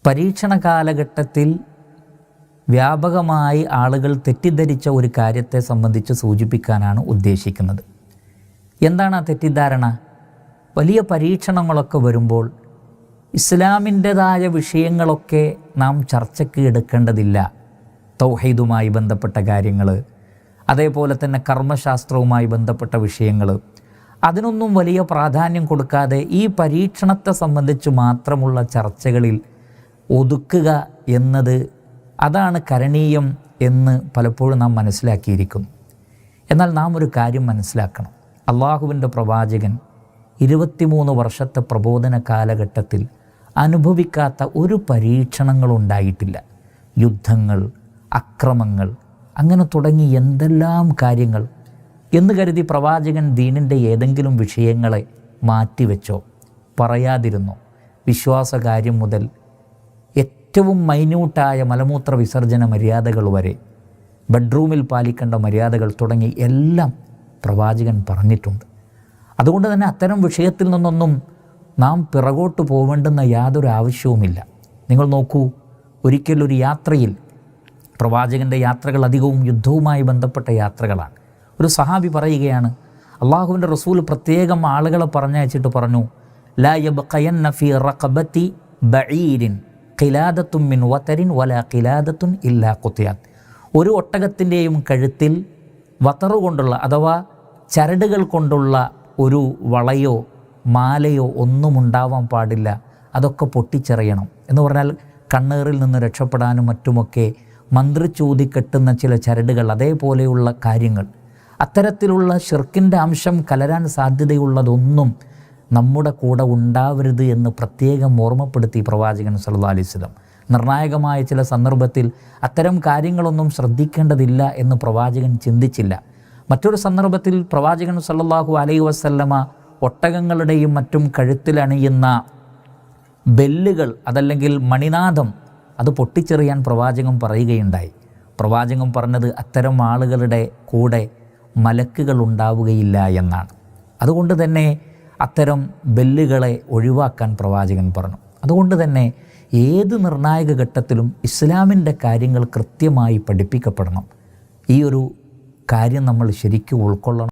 പരീക്ഷണ കാലഘട്ടത്തിൽ വ്യാപകമായി ആളുകൾ തെറ്റിദ്ധരിച്ച ഒരു കാര്യത്തെ സംബന്ധിച്ച് സൂചിപ്പിക്കാനാണ് ഉദ്ദേശിക്കുന്നത്. എന്താണ് ആ തെറ്റിദ്ധാരണ? വലിയ പരീക്ഷണങ്ങളൊക്കെ വരുമ്പോൾ ഇസ്ലാമിൻ്റെതായ വിഷയങ്ങളൊക്കെ നാം ചർച്ചയ്ക്ക് എടുക്കേണ്ടതില്ല. തൗഹീദുമായി ബന്ധപ്പെട്ട കാര്യങ്ങൾ, അതേപോലെ തന്നെ കർമ്മശാസ്ത്രവുമായി ബന്ധപ്പെട്ട വിഷയങ്ങൾ, അതിനൊന്നും വലിയ പ്രാധാന്യം കൊടുക്കാതെ ഈ പരീക്ഷണത്തെ സംബന്ധിച്ച് മാത്രമുള്ള ചർച്ചകളിൽ ഒതുക്കുക എന്നത് അതാണ് കരണീയം എന്ന് പലപ്പോഴും നാം മനസ്സിലാക്കിയിരിക്കുന്നു. എന്നാൽ നാം ഒരു കാര്യം മനസ്സിലാക്കണം. അള്ളാഹുവിൻ്റെ പ്രവാചകൻ 23 വർഷത്തെ പ്രബോധന കാലഘട്ടത്തിൽ അനുഭവിക്കാത്ത ഒരു പരീക്ഷണങ്ങളുണ്ടായിട്ടില്ല. യുദ്ധങ്ങൾ, അക്രമങ്ങൾ, അങ്ങനെ തുടങ്ങി എന്തെല്ലാം കാര്യങ്ങൾ എന്ന് കരുതി പ്രവാചകൻ ദീനിൻ്റെ ഏതെങ്കിലും വിഷയങ്ങളെ മാറ്റിവെച്ചോ പറയാതിരുന്നോ? വിശ്വാസകാര്യം മുതൽ ഏറ്റവും മൈന്യൂട്ടായ മലമൂത്ര വിസർജന മര്യാദകൾ വരെ, ബെഡ്റൂമിൽ പാലിക്കേണ്ട മര്യാദകൾ തുടങ്ങി എല്ലാം പ്രവാചകൻ പറഞ്ഞിട്ടുണ്ട്. അതുകൊണ്ട് തന്നെ അത്തരം വിഷയത്തിൽ നിന്നൊന്നും നാം പിറകോട്ട് പോവേണ്ടുന്ന യാതൊരു ആവശ്യവുമില്ല. നിങ്ങൾ നോക്കൂ, ഒരിക്കലൊരു യാത്രയിൽ, പ്രവാചകൻ്റെ യാത്രകൾ അധികവും യുദ്ധവുമായി ബന്ധപ്പെട്ട യാത്രകളാണ്. ഒരു സഹാബി പറയുകയാണ്, അള്ളാഹുവിൻ്റെ റസൂൽ പ്രത്യേകം ആളുകളെ പറഞ്ഞയച്ചിട്ട് പറഞ്ഞു, ലാ യബ്ഖയന്ന ഫീ റഖബതി ബഈരിൻ ഖിലാദത്തുൻ മിൻ വതരിൻ വലാ ഖിലാദത്തുൻ ഇല്ലാ ഖുതിയത്. ഒരു ഒട്ടകത്തിൻ്റെയും കഴുത്തിൽ വതറു കൊണ്ടുള്ള അഥവാ ചരടുകൾ കൊണ്ടുള്ള ഒരു വളയോ മാലയോ ഒന്നും ഉണ്ടാവാൻ പാടില്ല. അതൊക്കെ പൊട്ടിച്ചെറിയണം. എന്ന് പറഞ്ഞാൽ കണ്ണേറിൽ നിന്ന് രക്ഷപ്പെടാനും മറ്റുമൊക്കെ മന്ത്രിച്ചൂതി കെട്ടുന്ന ചില ചരടുകൾ, അതേപോലെയുള്ള കാര്യങ്ങൾ, അത്തരത്തിലുള്ള ശിർക്കിൻ്റെ അംശം കലരാൻ സാധ്യതയുള്ളതൊന്നും നമ്മുടെ കൂടെ ഉണ്ടാവരുത് എന്ന് പ്രത്യേകം ഓർമ്മപ്പെടുത്തി പ്രവാചകൻ സല്ലല്ലാഹു അലൈഹി വസല്ലം. നിർണായകമായ ചില സന്ദർഭത്തിൽ അത്തരം കാര്യങ്ങളൊന്നും ശ്രദ്ധിക്കേണ്ടതില്ല എന്ന് പ്രവാചകൻ ചിന്തിച്ചില്ല. മറ്റൊരു സന്ദർഭത്തിൽ പ്രവാചകൻ സല്ലല്ലാഹു അലൈഹി വസല്ലമ ഒട്ടകങ്ങളുടെയും മറ്റും കഴുത്തിലണിയുന്ന ബെല്ലുകൾ, അതല്ലെങ്കിൽ മണിനാദം, അത് പൊട്ടിച്ചെറിയാൻ പ്രവാചകൻ പറയുകയുണ്ടായി. പ്രവാചകൻ പറഞ്ഞത് അത്തരം ആളുകളുടെ കൂടെ മലക്കുകൾ ഉണ്ടാവുകയില്ല എന്നാണ്. അതുകൊണ്ട് തന്നെ അത്തരം ബെല്ലുകളെ ഒഴിവാക്കാൻ പ്രവാചകൻ പറഞ്ഞു. അതുകൊണ്ട് തന്നെ ഏത് നിർണായക ഘട്ടത്തിലും ഇസ്ലാമിൻ്റെ കാര്യങ്ങൾ കൃത്യമായി പഠിപ്പിക്കപ്പെടണം. ഈ ഒരു കാര്യം നമ്മൾ ശരിക്കും ഉൾക്കൊള്ളണം.